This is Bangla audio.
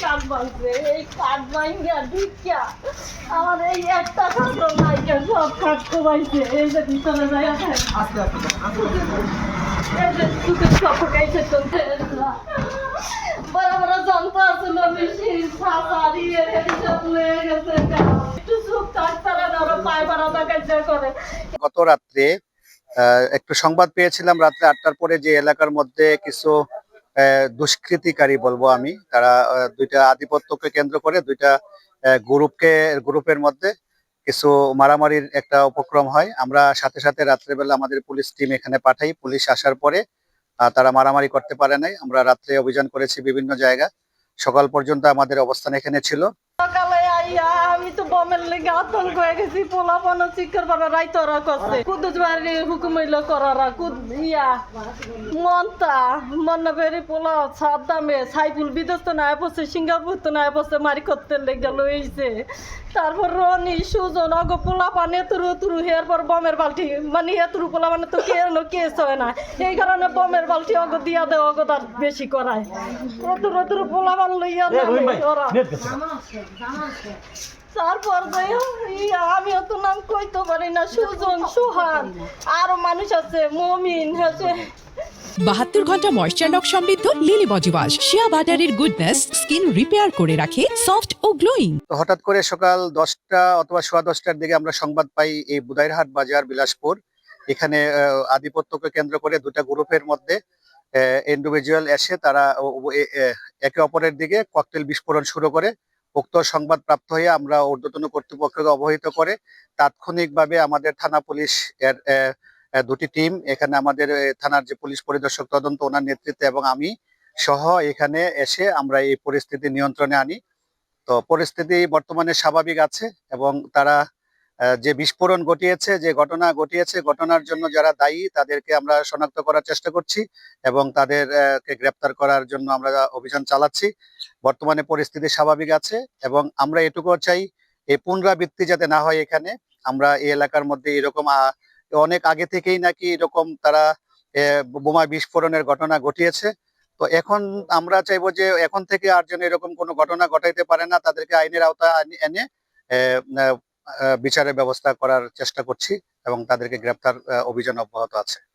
কাঠ ভাঙছে, এই কাঠ ভাঙিয়া ঢুকিয়া আমার এই একটা কাঠও নাইকা সব কাঠ কমাইছে। এই যে ভিতরে যায় এই যে চুকের সফকাইছে চলতে বড় বড় যন্ত্র আছিল মেশিন ছাড়ি সব লয়ে গেছে। একটু চুপ থাকতারা ধরো পায়ে বাড়াটা কাজা করে। গত রাত্রে একটু সংবাদ পেয়েছিলাম রাত্রে ৮টার পরে যে এলাকার মধ্যে কিছু দুষ্কৃতিকারী বলবো আমি, তারা দুইটা আধিপত্যকে কেন্দ্র করে দুইটা গ্রুপের মধ্যে কিছু মারামারির একটা উপক্রম হয়। আমরা সাথে সাথে রাত্রেবেলা আমাদের পুলিশ টিম এখানে পাঠাই। পুলিশ আসার পরে তারা মারামারি করতে পারে নাই। আমরা রাত্রে অভিযান করেছি বিভিন্ন জায়গা। সকাল পর্যন্ত আমাদের অবস্থান এখানে ছিল। সকালে আইয়া আমি তো বমের লেগে আতঙ্ক হয়ে গেছি। পোলা পানো চিকের পাড়া রাইতরা করছে কুদুজ বাড়ি হুকুম হইল করারা মন্না বেরি পোলা সাদ্দামে সাইফুল বিদেশ তো নাই পড়ছে, সিঙ্গাপুর তো নাই পড়ছে, মারি করতে লেগে লইছে। তারপর রনি সুজন অগ পোলা পানে তুরু হেয়ার পর বমের বালতি মানে এতুরু পোলা মানে তো কেস হয় না, এই কারণে বমের বালতি অগ দিয়া দেয়, অগ তার বেশি করায়। এতুরু পোলা পান লইয়া ওরা। তারপর আমিও তো নাম কইতে পারি না, সুজন সুহান আরো মানুষ আছে, মমিন আছে। ৭২ ঘন্টা ময়েশ্চার লক সমৃদ্ধ লিলি বডি ওয়াশ শিয়া বাটারের গুডনেস স্কিন রিপেয়ার করে রাখে সফট ও গ্লোয়িং। হঠাৎ করে সকাল ১০টা অথবা সোয়া ১০টার দিকে আমরা সংবাদ পাই এই বুদাইরহাট বাজার বিলাসপুর এখানে আধিপত্যকে কেন্দ্র করে দুটা গ্রুপের মধ্যে ইন্ডিভিজুয়াল এসে তারা একে অপরের দিকে ককটেল বিস্ফোরণ শুরু করে। উক্ত সংবাদ প্রাপ্ত হয়ে আমরা ঊর্ধ্বতন কর্তৃপক্ষকে অবহিত করে তাৎক্ষণিকভাবে আমাদের থানা পুলিশ এর দুটি টিম এখানে আমাদের থানার যে পুলিশ পরিদর্শক তদন্ত ওনার নেতৃত্বে এবং আমি সহ এখানে এসে আমরা এই পরিস্থিতি নিয়ন্ত্রণে আনি। তো পরিস্থিতি বর্তমানে স্বাভাবিক আছে এবং তারা যে বিস্ফোরণ ঘটিয়েছে, যে ঘটনা ঘটিয়েছে, ঘটনার জন্য যারা দায়ী তাদেরকে আমরা শনাক্ত করার চেষ্টা করছি এবং তাদেরকে গ্রেপ্তার করার জন্য আমরা অভিযান চালাচ্ছি। বর্তমানে পরিস্থিতি স্বাভাবিক আছে এবং আমরা এটুকুও চাই এই পুনরাবৃত্তি যাতে না হয়। এখানে আমরা এই এলাকার মধ্যে এরকম অনেক আগে থেকেই নাকি এরকম তারা বোমা বিস্ফোরণের ঘটনা ঘটিয়েছে। তো এখন আমরা চাইবো যে এখন থেকে আর যেন এরকম কোনো ঘটনা ঘটাইতে পারে না, তাদেরকে আইনের আওতায় এনে বিচারের ব্যবস্থা করার চেষ্টা করছি এবং তাদেরকে গ্রেপ্তার অভিযান অব্যাহত আছে।